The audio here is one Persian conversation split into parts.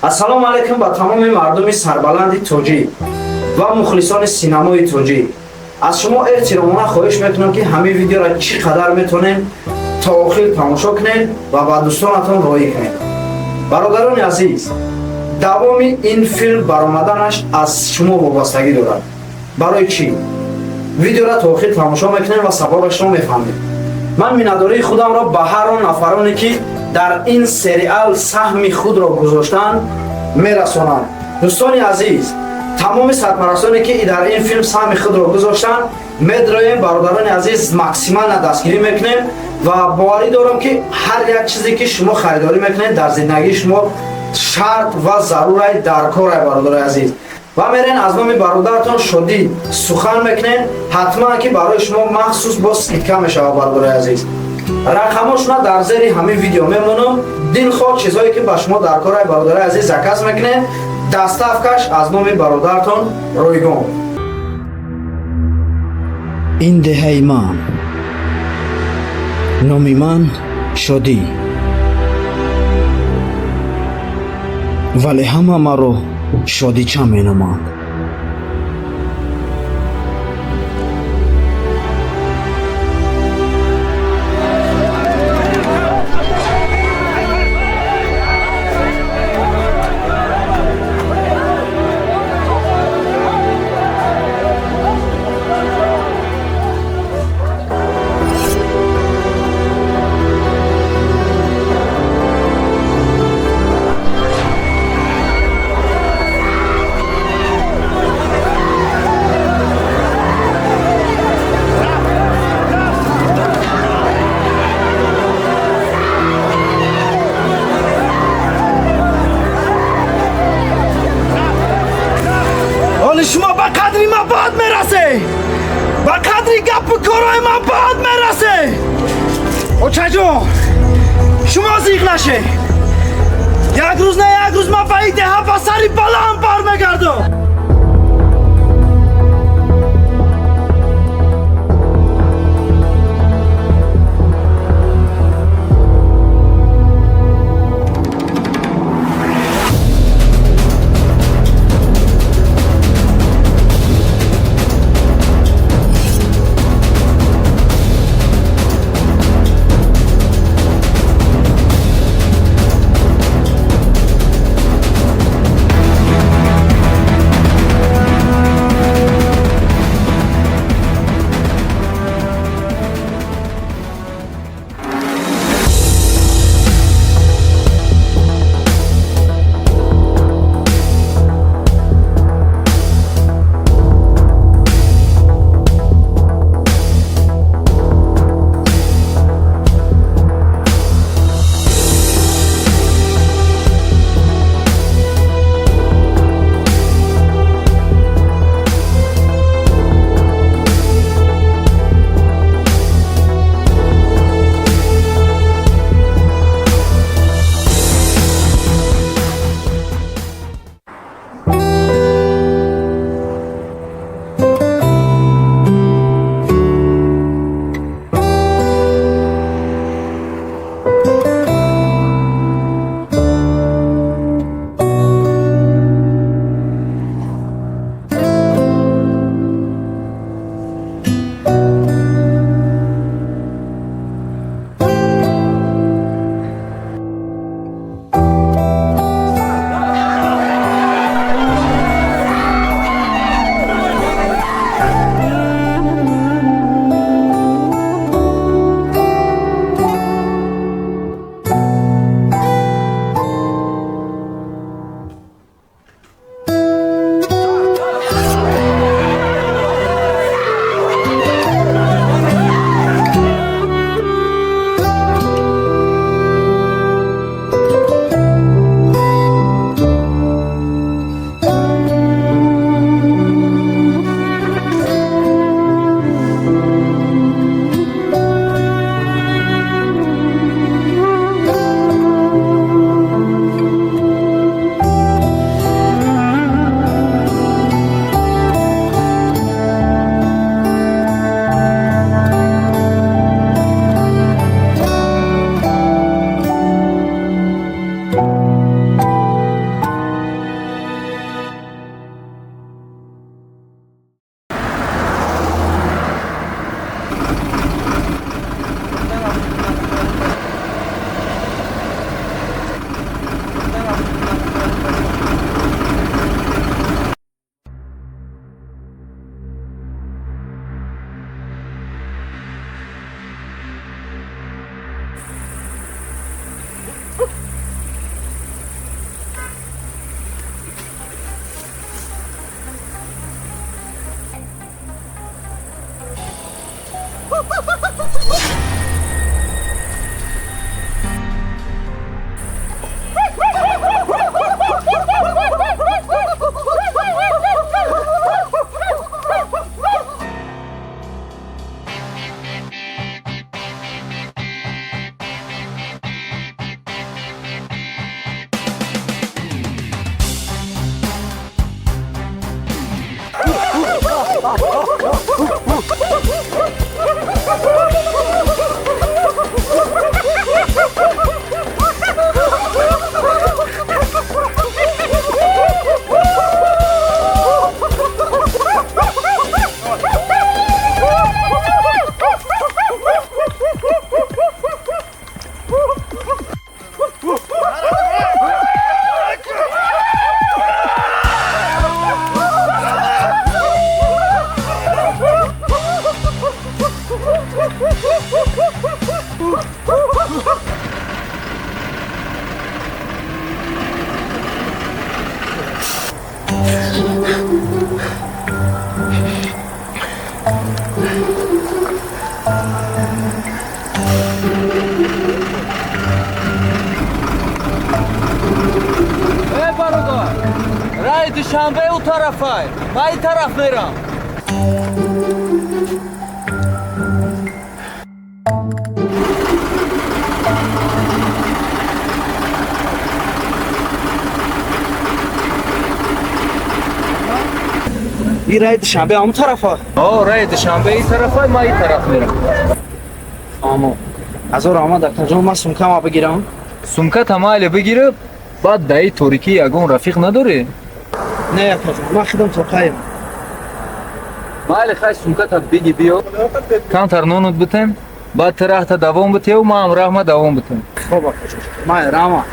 ассалому алайкум ба тамоми мардуми сарбаланди тоҷӣ ва мухлисони синамои тоҷӣ. аз шумо эҳтиромона хоҳиш мекунам ки ҳамин видеоро чӣ қадар метонем то охир тамошо кунем ва ба дӯстонатон роӣ кунем. бародарони азиз, давоми ин филм баромаданаш аз шумо вобастагӣ дорад. барои чӣ? видеоро то охир тамошо мекунем ва сабабашро мефаҳмем. ман миннатдории худамро ба ҳар он нафароне ки дар ин сериал саҳми худро гузоштанд мерасонам. дӯстони азиз, тамоми сарпарастоне ки дар ин филм саҳми худро гузоштанд медроем бародарони азиз максимална дастгирӣ мекунем ва боварӣ дорам ки ҳар як чизе ки шумо харидорӣ мекунед дар зиндагии шумо шарт ва зарурай дар корай бародари азиз. ва мерен аз номи бародаратон Шодӣ сухан мекунед, ҳатман ки барои шумо махсус бо скидка мешавад бародари азиз. рақамошна дар зери ҳамин видео мемонам. дилхоҳ чизҳое ки ба шумо дар корай бародари азиз заказ мекунед, даставкаш аз номи бародаратон Ройгон. ин деҳаи ман, номи ман Шодӣ, вале ҳама маро Шодича меноманд. شما با قدری ما باد میرسه، با قدری گپ کارای ما باد میرسه. اوچه جون شما زیغ نشه، یک روز نه یک روز ما به این دهه با سری بالا هم بار میگردم. برادر رای دوشنبه اون طرفه من این طرف میرم این رای شنبه همون طرفه. رای دوشنبه این طرفه من این طرف میرم اما هزار آمد دکتر جان من سمکه ما بگیرم. سمکه تمایل بگیره بعد دایی توریکی یگون رفیق نداره نه دکتر جان من خودم تو قایم. مال خاص سمکه تا بگی بیو کم ترنونت بتن بعد تراه تا دوام بته و ما امراه ما دوام بتن خب دکتر جان ما راما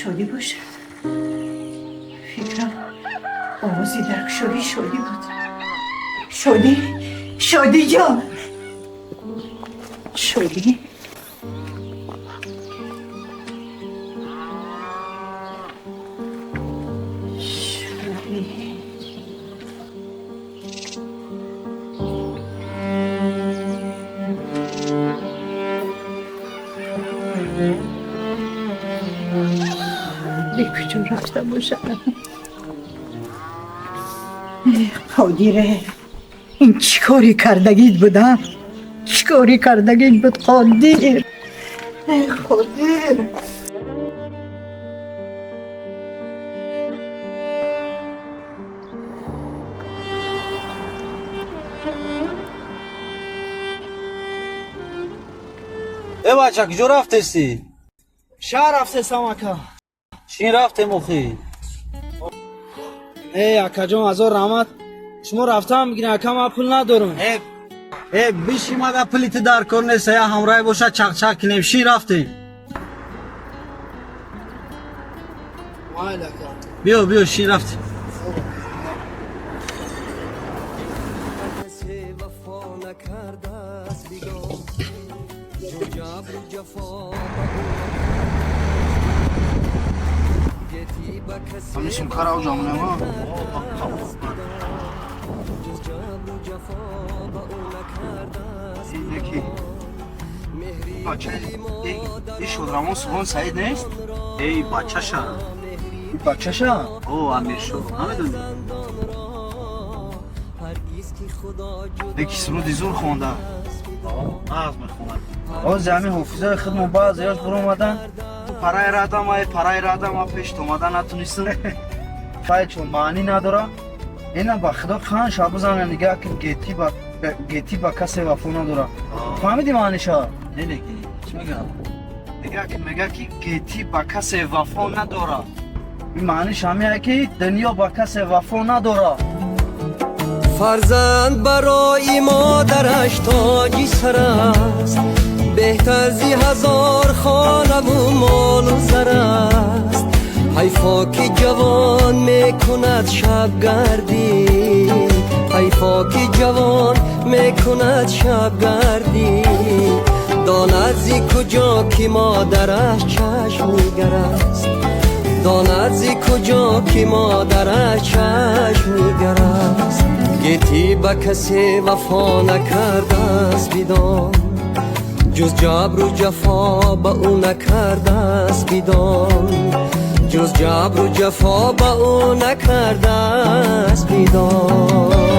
شادی باشه فکرم آوازی درک شادی بود شادی جان شادی کجا رفته باشم قادیره این چیکاری کردگید بودم چیکاری کردگید بود قادیر قادیر بچه کجا رفتستی؟ شهر رفته سمکه چی رفته مخی؟ اکا جان هزار رحمت شما رفتم بگیرین اکا ما پول ندارم. بیشی مگه پلیت در کنه سیا همراه باشه چک کنیم شی رفته؟ مایل اکا بیا شی رفته همین سمکه رو جامونه ما یکی بچه این شدرمان سوان سعید نیست؟ ای بچه شا این بچه شا؟ او امیر شو نمیدونی یکی سرود زور خونده از میخونم آز همین حافظه خودمون باز یاش برو اومدن تو پرای رادم پیش اومدن نتونستم فایل چون معنی نداره اینا با خدا خان شا بزنن نگاه کن گیتی با کسی وفا نداره فهمیدی معنیشا؟ نمیگی چی میگم؟ نگاه کن میگه که گیتی با کسی وفا نداره این معنیش همیه که دنیا با کسی وفا نداره فرزند برای مادرش تاجی سر است بهتر زی هزار خانه و مال و زر است حیفا که جوان میکند شب گردی حیفا که جوان میکند شب گردی داند زی کجا که مادرش چشم میگرست داند زی کجا که مادرش چشم میگرست گیتی با کسی وفا نکرده است بیدان جز جبر و جفا با او نکرده است بیدان جز جبر و جفا با او نکرده است بیدان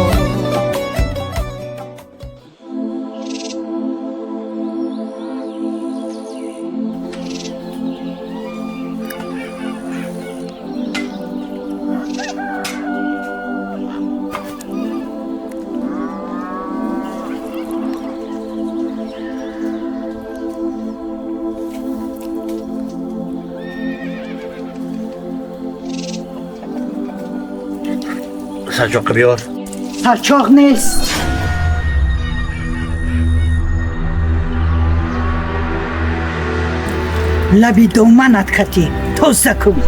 سرچاق بیار. سرچاق نیست. لبی دومنت کتی توسه کن.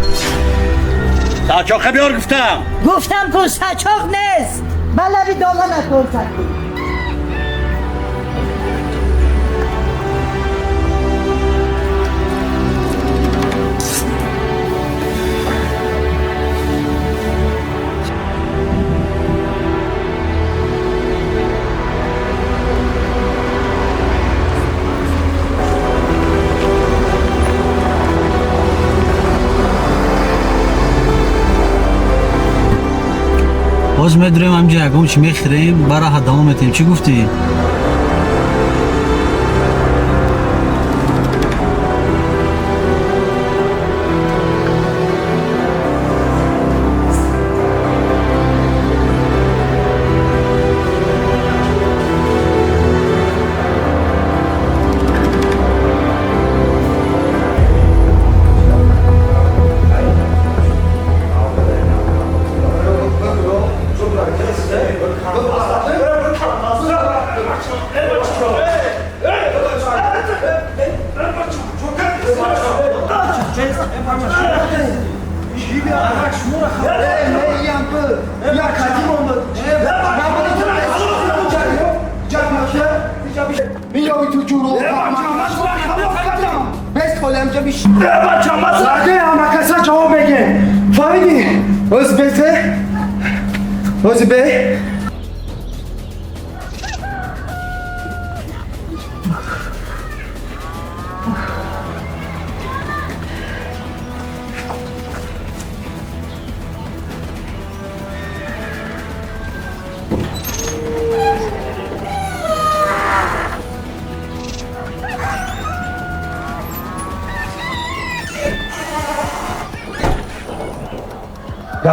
سرچاق بیار گفتم. گفتم که سرچاق نیست. به لبی دومنت توسه کن. باز میدونیم همجا یکم چی میخریم برای دوام میتیم. چی گفتی؟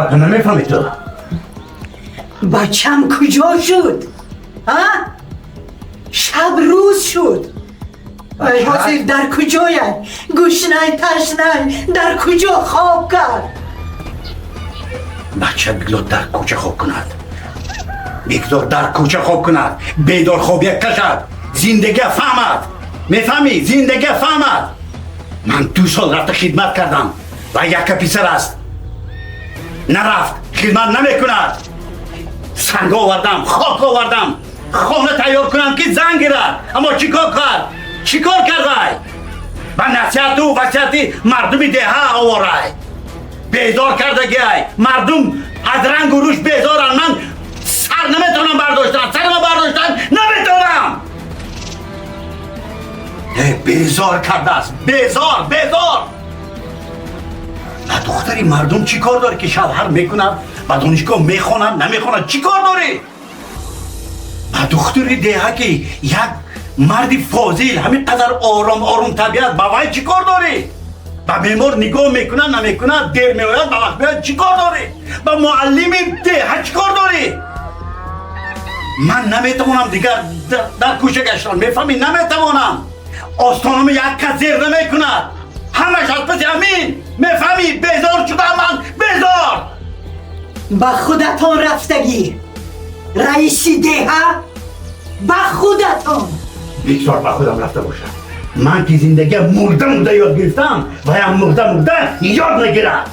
تو نمیفهمی تو. بچم کجا شد؟ ها؟ شب روز شد. ای حاضر در کجاید؟ گشنه تشنه در کجا خواب کرد؟ بچه بگذار در کوچه خواب کند. بگذار در کوچه خواب کند. بیدار خواب یک کشد. زندگی فهمد. میفهمی؟ زندگی فهمد. من 2 سال رفت خدمت کردم و یک پسر است. نرفت خدمت نمی کند. سنگ آوردم، خاک آوردم، خانه تیار کنم که زنگ گیرد. اما چیکار کرد؟ چیکار کرد وای؟ به نصیحت و وصیت مردم دهه آوره. بیزار کرده گیای. مردم از رنگ و روش بیزارن. من سر نمیتونم برداشتن. سر ما برداشتن نمیتونم. بیزار کرده است. بیزار. دختری مردم چی کار داره که شوهر میکنن و دانشگاه میخونن نمیخونن؟ چی کار داره؟ دختری دیگه که یک مرد فاضل همین قدر آرام طبیعت با وای چی کار داره؟ با بیمار نگاه میکنن نمیکنن دیر میآید با وقت میاد چی کار داره؟ با معلم دیگه چی کار داره؟ من نمیتوانم دیگر در کوچه گشتن. میفهمی؟ نمیتوانم. آستانم یک کس زیر نمیکند. همش از پس همین. میفهمی؟ بیزار شدم من. بیزار. با خودتان رفتگی رئیسی دیه با خودتان. بیزار با خودم رفته باشم. من که زندگی مرده یاد گرفتم و هم مرده یاد نگیرم.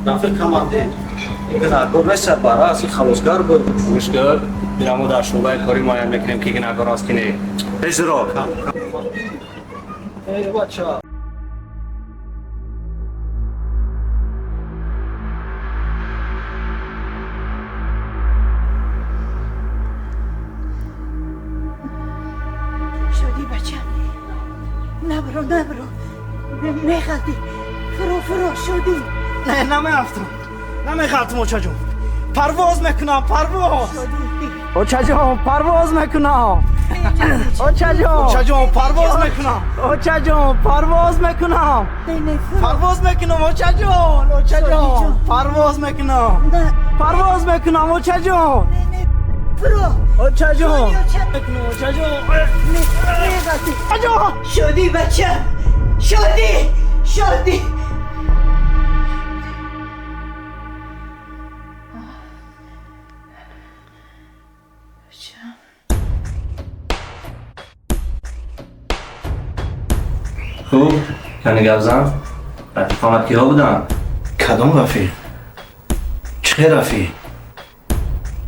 رفیق کمانده این نگاه نشد برای اصلی خلوصگر بود. گوشگر میرم در شعبه کاری مایم میکنیم که این نگاه راست کنه. بزرا ای بچه شدی بچه نبرو میخوادی فرو شدی. نه نمیرفتم نمیخوادم اوچه جون. پرواز میکنم پرواز اوچه جون پرواز میکنم. اوچا جان پرواز میکنم اوچا جان پرواز میکنم پرواز میکنم اوچا جان پرواز میکنم پرواز میکنم اوچا جان اوچا جان شادی بچه شادی خوب کنی گفزم رفیق آمد که ها بودن کدام رفیق؟ چه رفیق؟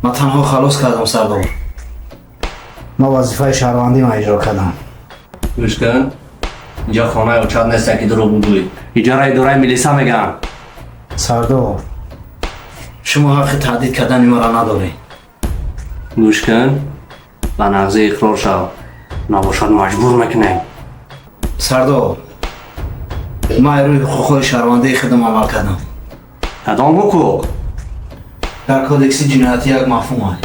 من تنها خلاص کردم سردار. ما وظیفه شهروندی ما اجرا کردم. گوش کن اینجا خانه اوچاد نیست که دروغ بگویی اینجا رای دورای میلیسا میگم سردار شما حق تهدید کردن ما را نداری. گوش کن به نغزه اقرار شو نباشد مجبور میکنیم سردار ما روی حقوق شهروندی خودم عمل کردم. کدام حقوق؟ در کودکس جنایتی یک مفهوم است.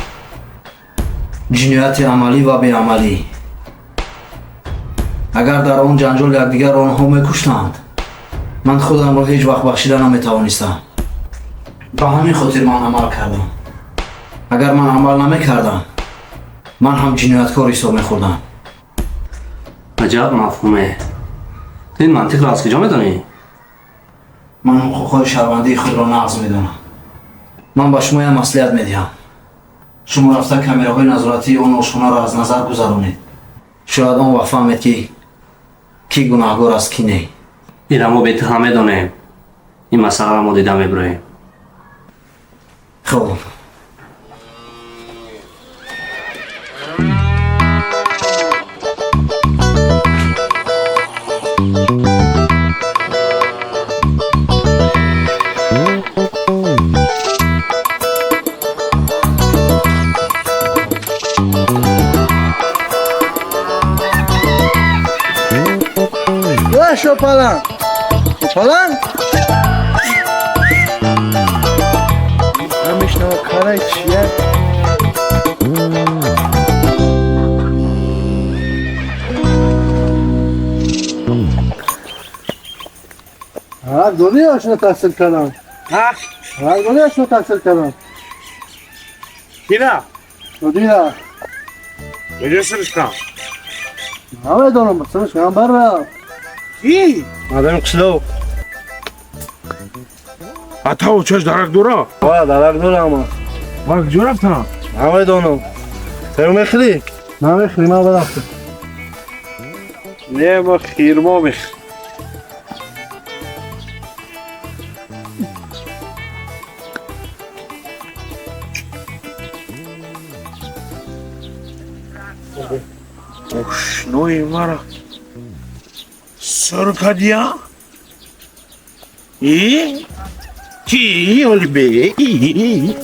جنایت عملی و بی‌عملی. اگر در آن جنجال یکدیگر آنها میکشتند من خودم را هیچ وقت بخشیده نمیتوانستم. به همین خاطر من عمل کردم. اگر من عمل نمیکردم من هم جنایتکار حساب میخوردم. عجب مفهومه این منطق را از کجا میدونی؟ من حقوق شهروندی خود را نقض میدانم. من به شما یک مصلحت میدهم. شما رفته کامیراهای نظارتی اون آشخانه را از نظر گذرانید. شاید آن وقت فهمید که کی گناهگار است کی نه. این را ما بهتر همه دانیم این مسئله را ما دیده میبریم خب شپلن نمیشنم کاره چیه دنیاشونو تحصیل کردم دنیاشونو تحصیل کردم Kina? دنیا Gece sırışkan. همه دارم بسرش کنم بر İyi. آدم قسلو Ata uçaş darak dura. درک دارم Bak cüraf sana. همه دارم سرو میخری؟ نه میخری من بدم Ne bak xirma bix. Oş, noy mara. Sorkadia. İyi. Ki oli be. İyi.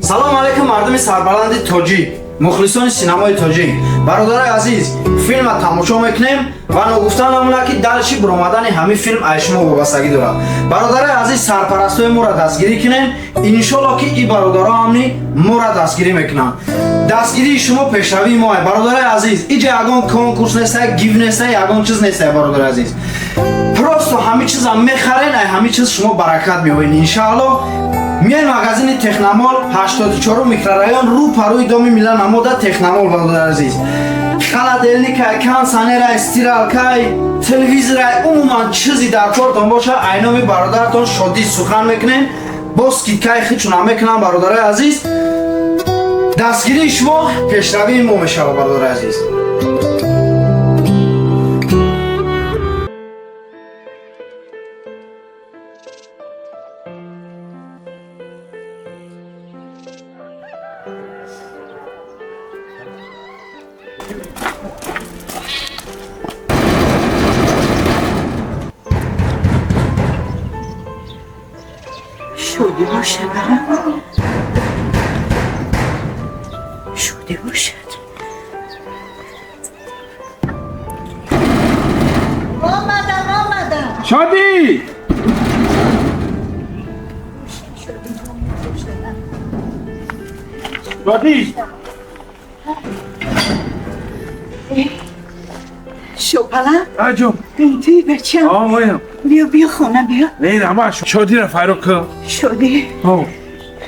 салом алейкум мардуми сарбаланди тоҷик, мухлисони синамои тоҷик. бародари азиз, филма тамошо мекунем ва ногуфтан намона ки далши буромадани ҳамин филм ай шумо вобастагӣ дорад. бародари азиз, сарпарастои моро дастгирӣ кунем. иншолло ки ин бародаро ҳамни моро дастгирӣ мекунанд. дастгирии шумо пешравии моа. бародари азиз, иҷа ягон конкурс нестай, гив нестай, ягон чиз нестай. бародари азиз, просто ҳамин чиза мехарен, ай ҳамин чиз шумо баракат меёбед иншаалло. میای مغازین تکنامول 84 میکرورایون رو پروی دومی میلان نموده تکنامول برادر عزیز. خالدلنیکای کانسانر استیرالکای تلویزیون عموما چیزی در کارتون باشه اینامی برادرتون شادی سخن میکنن باز کیکای خیچون هم میکنن برادر عزیز. دستگیری شما پیشروی ما میشه برادر عزیز. شده باشه برم شده باشد آمدم شادی شادی شوپلم آجو بیدی بچم آمایم بیا خونه بیا نه اما شادی را فروک شدی او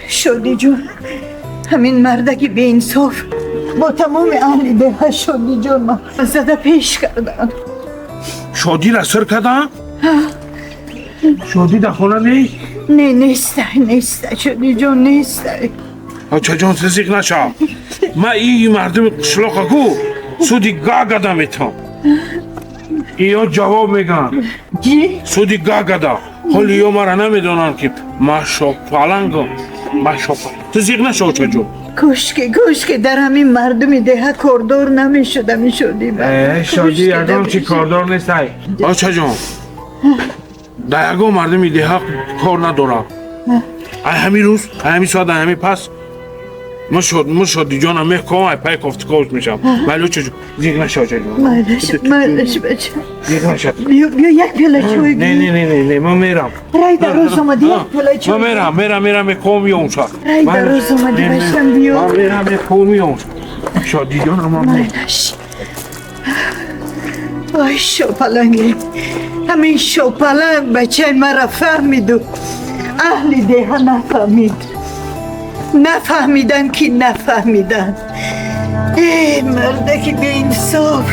شدی جون همین مردکی به انصاف با تمام اهل ده شدی جون ما زده پیش کردن شادی را سر کردن شادی در خونه نی نیسته شدی جون نیسته آچه جان سزیق نشا ما این مردم قشلاق کو سودی گا گدا میتونم ایو جواب میگن جی؟ سودی گا گدا حالی ایو مرا نمیدونن که ما شاپالنگم ما شاپالنگ سزیق نشا آچه جان کشکه در همین مردم ده کردار نمیشده میشدی شادی یکم چی کاردار نیست های آچه جان در یکم مردم ده کار ندارم ای همین روز ای همین ساعت ای همین پس ما شادی جانم میکنم ای پای کفتکاوش میشم ولی چه جون زیگ نشا آچه جان مالش بچه زیگ نشا بیا یک پله چوی نه من میرم رای در روز اومدی یک پله چوی من میرم میکنم یه اونجا رای در روز اومدی بشتم بیا من میرم میکنم یه اونجا شادی جانم هم مالش وای شوپلنگی همین شوپلنگ بچه مرا فهمید و اهل ده نفهمیدن که نفهمیدن ای مرده که به انصاف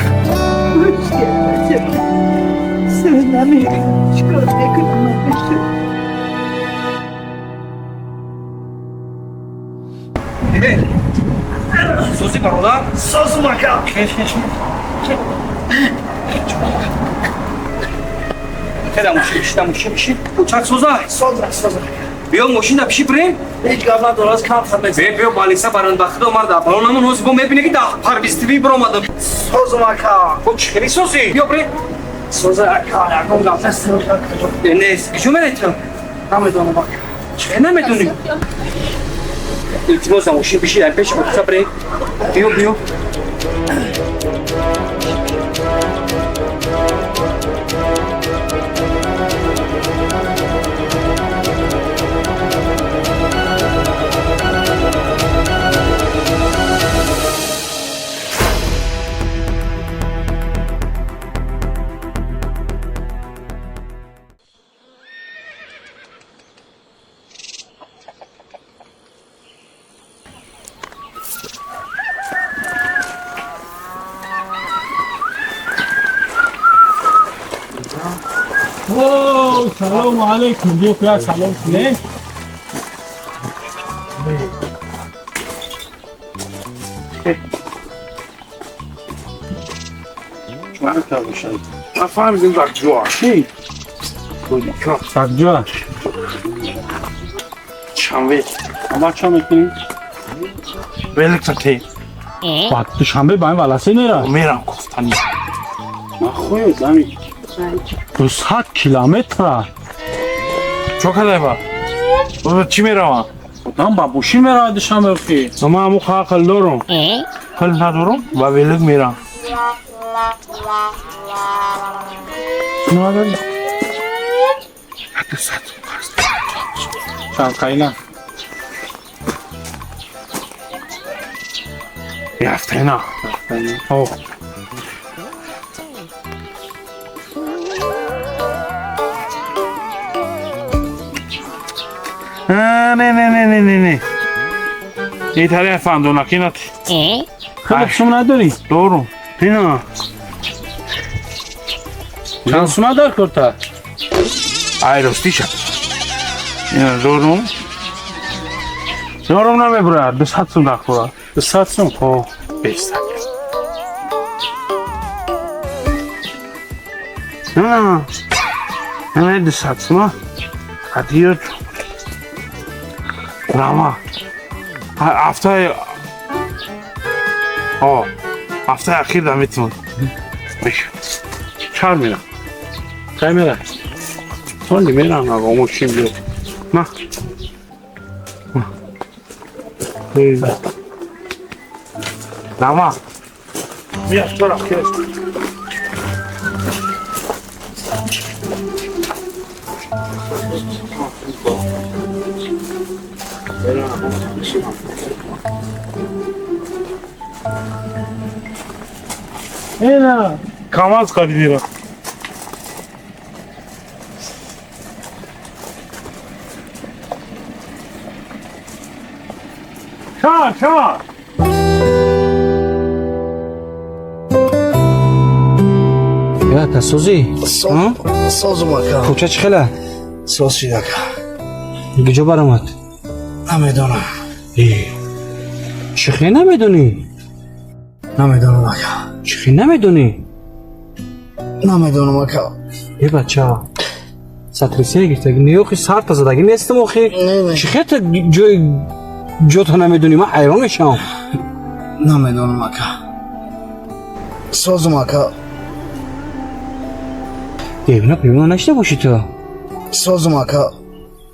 سوز نمیکنم چکار میکنم من بشون سوزی برادر ساز مکا خیلی موشی بشی چند سوزه ساز بیا ماشین پیشی بریم هیچ گپ نداره از کم خدمت بیا بالیسا بران بخت اومد بالونمون روز بو میبینه که ده پر بیستوی برام اومد ساز مکا خب چی سوزی بیا بریم ساز اکا یکم گپ است نیست کجا میری تو نمیدونم مکا چه نمیدونی التماس ماشین پیشی در پیش خودت بریم بیا سلام علیکم بیا که سلام کنه من فهمیدم در جواش در جواش شنبه اما چه میکنی؟ ولکتی بعد شنبه با این ولسه نیره میرم گفتنی نخوی زمین 200 کیلومتر چه کده با؟ چی میروم؟ من با بوشی میرم دشنبه که اما همون خاقل دارم خل ندارم با ولک میرم ندارم حتی ساعت چند خیلی یه هفته نه نه این طریق فندونکی نتی خیلی شما نداری؟ دارم اینا چند سومه دار کرده؟ ای راستی شد اینا دارم نمیبره 200 سوم دار کرده 200 سوم؟ خب 20 نه 200 سومه قدیه Brava. Hafta هفته اخیر دمیتون بشون چهار میرم خیلی میرم تونی میرم آقا مشکیم بیاد نه نما بیا تو را کش اینا کاماز خریدی را شما یا تسوزی سازم اکا کوچه چه خیله ساز شد اکا گجا برامد نمیدونم چخی نمیدونی نمیدونم اکا چخی نمیدونی نمیدونم اکا ای بچه ها سطرسی نگیرتگی نیوخی سر تزدگی نیستم آخی چخی تا جو تا نمیدونی من حیران میشم نمیدونم اکا سازم اکا دیونا پیونا نشته باشی تو سازم اکا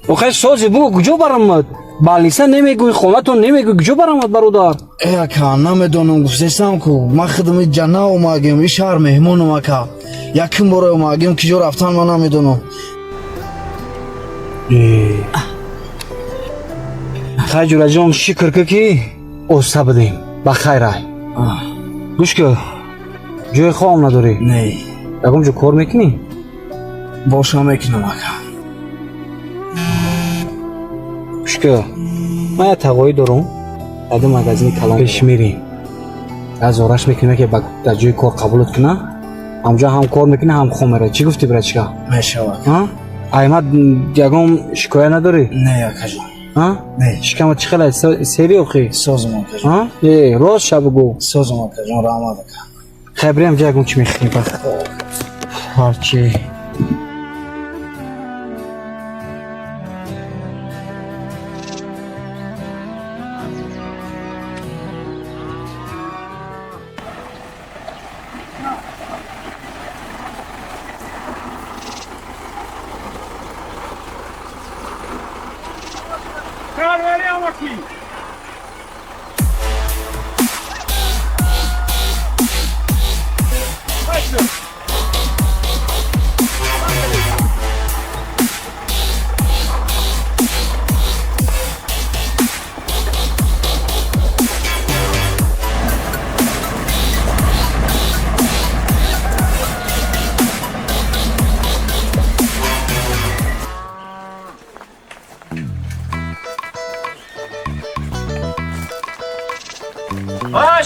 آخه سازی بگو کجا برامد بالیسا نمیگوی خونتون نمیگوی کجا برامد برادر ای اکا نمیدونم گفتستم کو ما خدمت جنه اومدیم این شهر مهمونم اکا یکم برای اومدیم کجا رفتن من نمیدونم خیلی جور جان شکر که کی اوستا بدیم بخیر ای گوش که جای خوام نداری نه یکم جو کار میکنی باشم میکنم اکا گوش که من یه تقایی دارم در مغازین کلام پیش میریم از آرش میکنه که در جای کار قبولت کنه همجا هم کار میکنه هم خمره چی گفتی برای چیکار میشه اکا احمد یکم شکایت نداری نه اکا جان ها نه شکم چه خیلی سری اخی سازم اکا جان ها روز شب گو سازم اکا جان رحمت اکا خبری هم جاگم چی میخوایی پس هرچی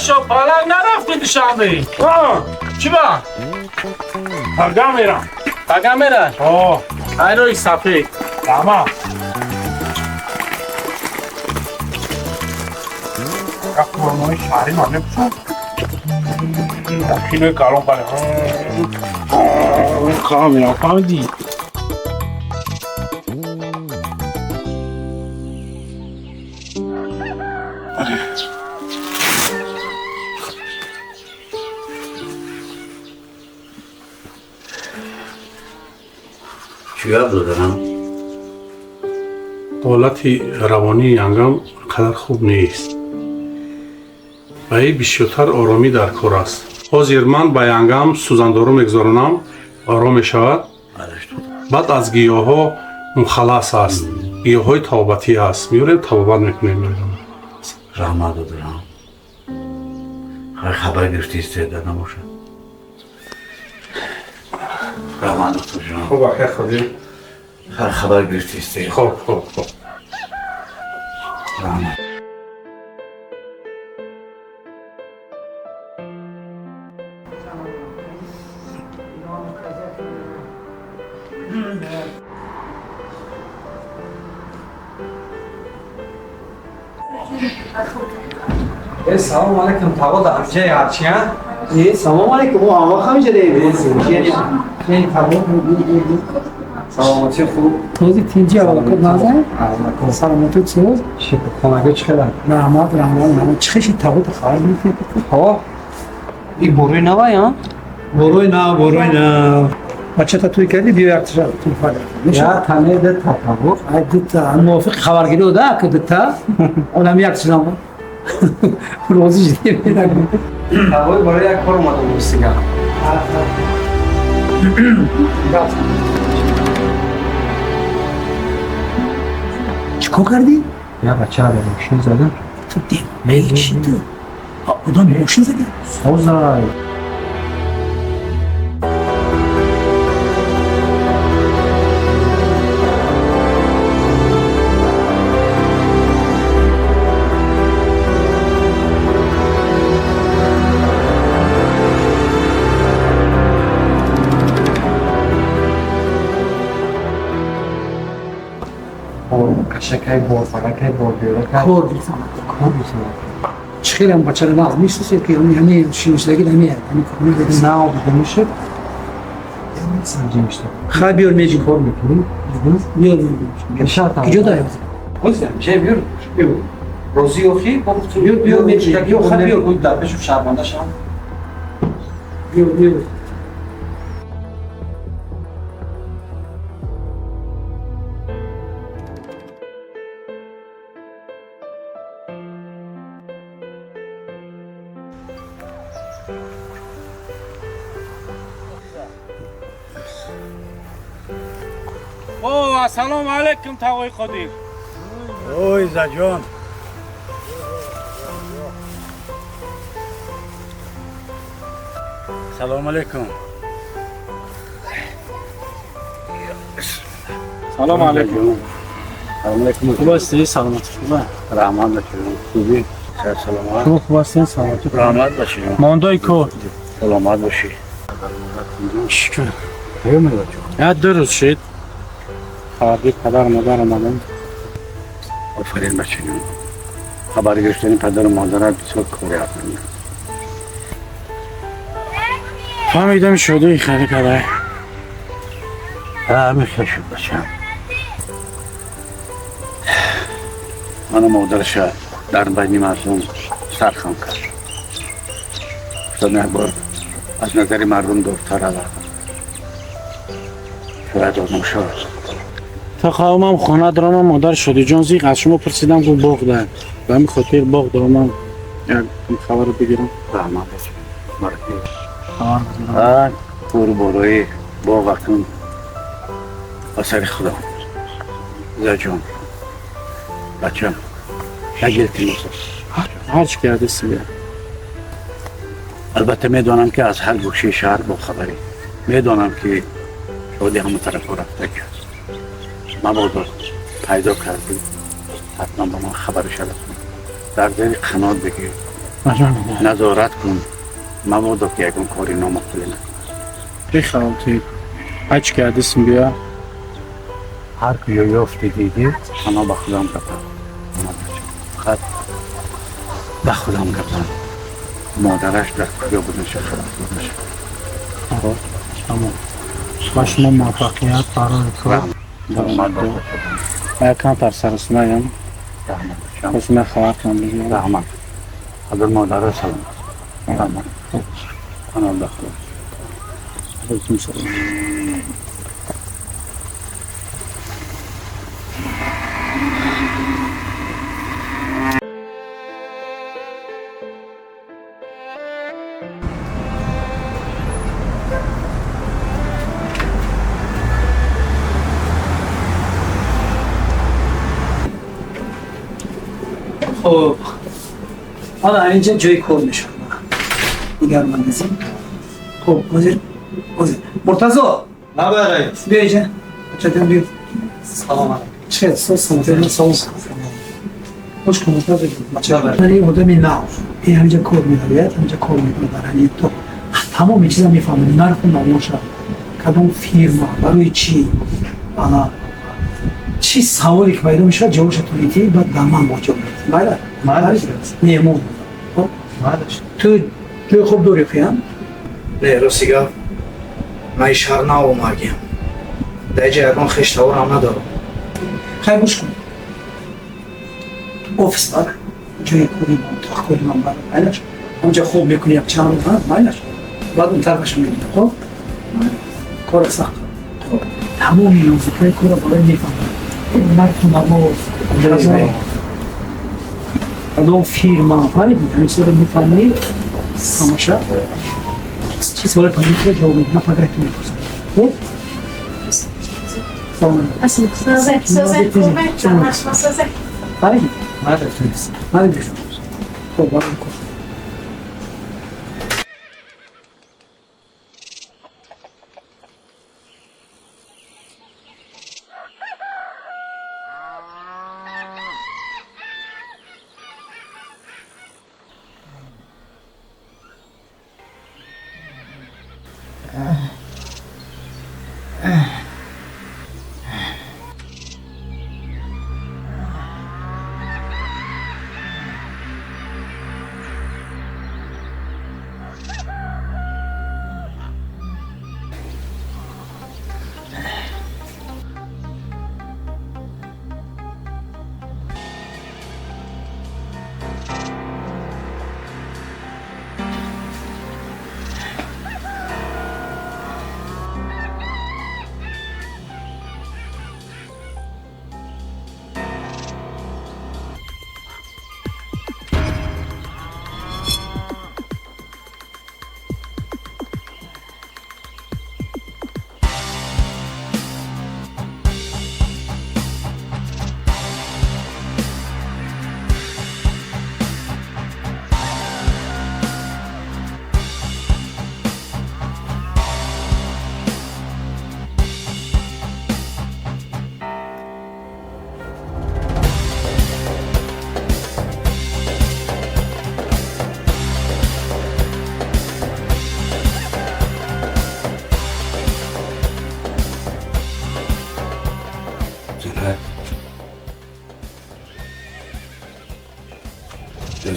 شو پالک نرفتی دوشنبه چی با؟ پرگم میرم پگم میره؟ ایروی سفید اما یک برنامه شهری مانه بسن دکینوی کارون پره خواه میرم فهمیدی چیه دارم؟ دولتی روانی ینگم قدر خوب نیست و این بیشتر آرامی در کار است حاضر من با ینگم سوزندارو میگذارونم آرام میشود بعد از گیاه ها خلاص است گیاه های توبتی است میوریم توبت میکنیم رحمت دارم خبر گرفتی استعداد نباشه رحمت دکتر جان خوب آخه خودی هر خبر گرفتی استعداد خوب رحمت سلام علیکم تاوا در جای هرچی ها سلام علیکم او آقا خواهی جده سلامتی خوب روزی تینجی آقا کد نازه سلامتو چیز شکر خانگه چه خیلی رحمت چه خیشی تاوت خواهی میتی ها این بروی نوای ها؟ بروی نه بچه تا توی کردی بیا یک تشار تو فاده یا تنه ده تطور دیتا موافق خبرگیری و ده که دیتا اونم یک تشار روزی جدی میدم تطور برای یک کار اومده موسیقی چیکار کردی؟ یا بچه ها به ماشین زدن تو دیم میل چی تو؟ آدم ماشین زدی؟ سوزای کشکای بازارکای بازیرکای کار بیسام چه خیلی هم بچه رو ناز میشناسید که همه شیشتگی همه همه کاری بدیم نه بوده میشه سنجی میشه خیلی بیار میجی کار میکنی بیار شرط کجا داری؟ گفتم چه بیار روزی اخی بیار میجی که خیلی بیار بود در بشو شرمنده شم بیار سلام علیکم تاوی خودی اوی زجان سلام علیکم سلام علیکم سلام علیکم خوب هستی سلامت خوبه رحمت باشید خوبی سلامت شما خوب هستین سلامت رحمت باشید ماندای کو سلامت باشید شکر پیام بچه یا دو روز شد خبری پدر مادر آمدن آفرین بچه خبر گرفتن پدر و مادر بسیار کاری هستند فهمیدم شده خیلی پدر همیشه شد بچه من و مادرش در بین مردم سرخم کرد شد بار از نظر مردم دورتر آورد شاید آدم شد تا خواهمم خانه دارم مادر شدی جان زیغ از شما پرسیدم که باغ ده به همین خاطر باغ دارم یک خبر رو بگیرم رحمت باشید بروی باغ اکنون اثر خدا زجان بچم نگیرتی مصر هر چی کرده سیه البته میدانم که از هر گوشه شهر با خبری میدانم که شادی همون طرف رفته کرد مبادا پیدا کردی حتما با من خبرش رسون در زیر قنات بگیر نظارت کن مبادا که یکون کاری نامقبولی نکن بخوالتی هر چی کرده سیم بیا هر که یافتی دیدی اما به خودم گفتم فقط به خودم گفتم مادرش در کجا بودنش خلاص بودنش اما با شما موفقیت برای کار رحمت من یکم ترسرس نیم بس من خواهد کنم بگیم رحمت حضر مادر سلام رحمت انا بخدا علیکم سلام خب حالا اینجا جای کار میشم دیگر مندازیم خب وزیر مرتضا نبرید بیا اینجا بچه دیم بیا سلام علیکم چه سلام خوش کن مرتضا بچه من این آدمی نه این همینجا کار میدارید همینجا کار میکنه برای تو تمام چیزا میفهمه نرف ناموشه کدوم فیرما برای چی انا چی سوالی که پیدا میشه جوابش تو میدی بعد به من با جواب میدی بله نیمون تو جای خوب داری خیام نه راسیگا من شهر نه اومدیم در جای اگان خشتاور هم ندارم خیلی گوش کن آفیس داره جای کوری من تا کوری من برای بلش اونجا خوب میکنی یک چند ها مایلش بعد اون طرفش میگیری خب کار سخت خب تمام نوزیکای کار بالای میفهمم مرد نماز الان فیرما فرید همین سر میفهمی تماشا چیز باید کنید که جوابی نفقه که میپرسن خب سلام سازه خوبه چند سازه فرید فرید بشون خب باید کن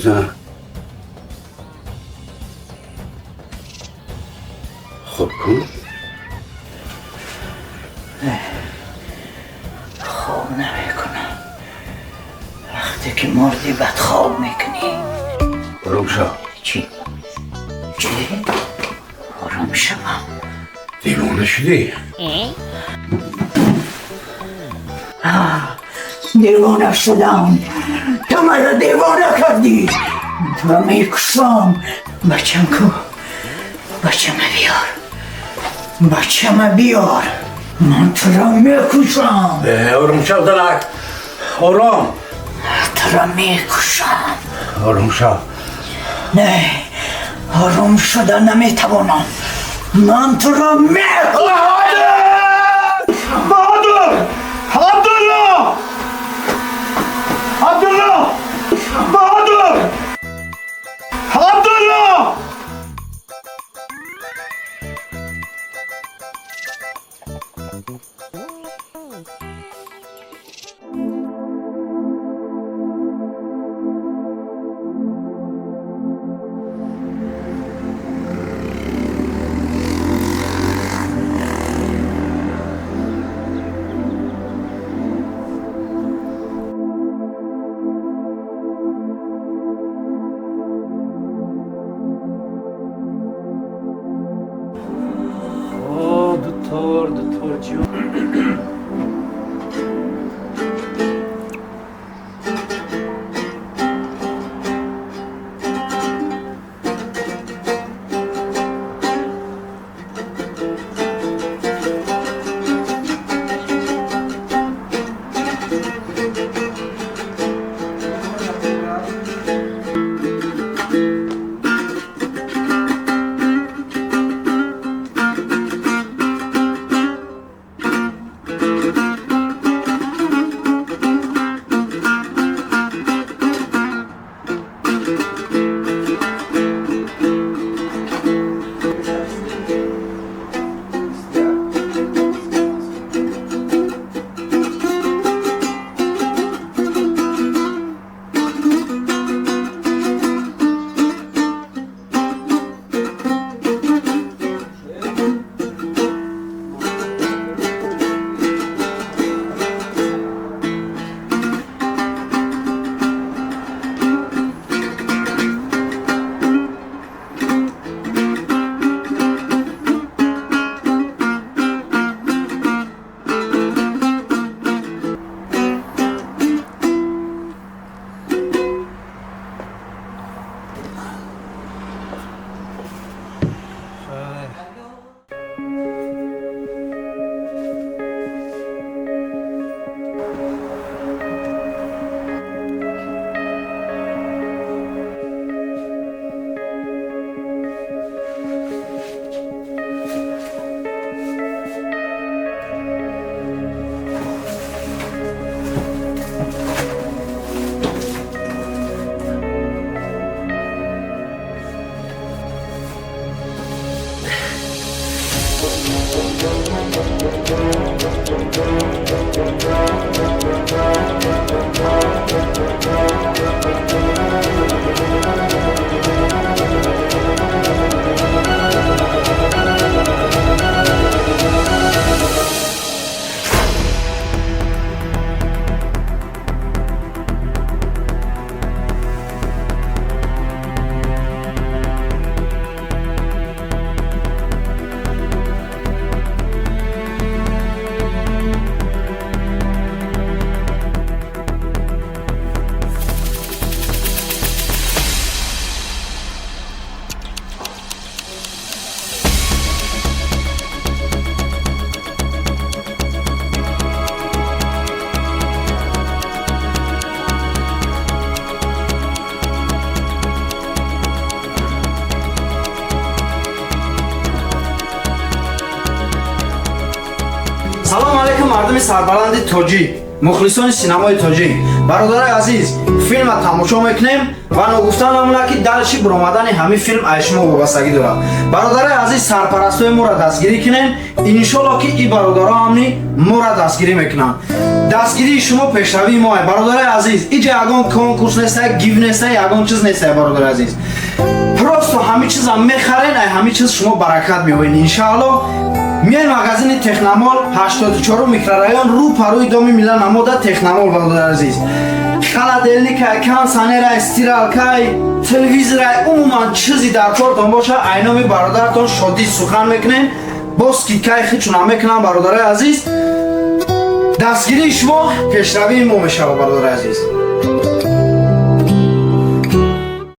زن خوب کن خواب نمی کنم وقتی که مردی بد خواب میکنی آرام شو چی؟ آرام شوم دیوانه شدی دیوانه شدم تو مرا دیوانه کردی تو را میکشم بچم کو بچم بیار من تو را میکشم آرام شو دلک آرام تو را میکشم آرام شو نه آرام شدن نمیتوانم من تو را میکشم بهادر عبدالله عبدالله بهادر عبدالله دکتر جون мардуми сарбаланди тоҷӣ, мухлисони синамои тоҷӣ, бародари азиз, филмро тамошо мекунем ва ногуфтан намона ки дарчи буромадани ҳамин филм ай шумо вобастагӣ дорад. Бародари азиз, сарпарастои моро дастгирӣ кунем, иншолло ки и бародаро ҳамни моро дастгирӣ мекунанд. Дастгирии шумо пешравии моа. Бародари азиз, иҷа ягон конкурс нестай, гив нестай, ягон чиз нестай, бародари азиз. Просто ҳамин чиза мехарен, ай ҳамин чиз шумо баракат меёбед иншаалло. Мияй магазини Техномол 84 микрорайон рӯ парои доми Милла намода Техномол, бародари азиз. Холодильника, кондиционера, стиралкай, телевизора, умуман чизи дар кортон боша, ай номи бародаратон шодӣ сухан мекунем. Бо скидкаи хичуна мекунам, бародари азиз. Дастгирии шумо пешравии мо мешавад, бародари азиз.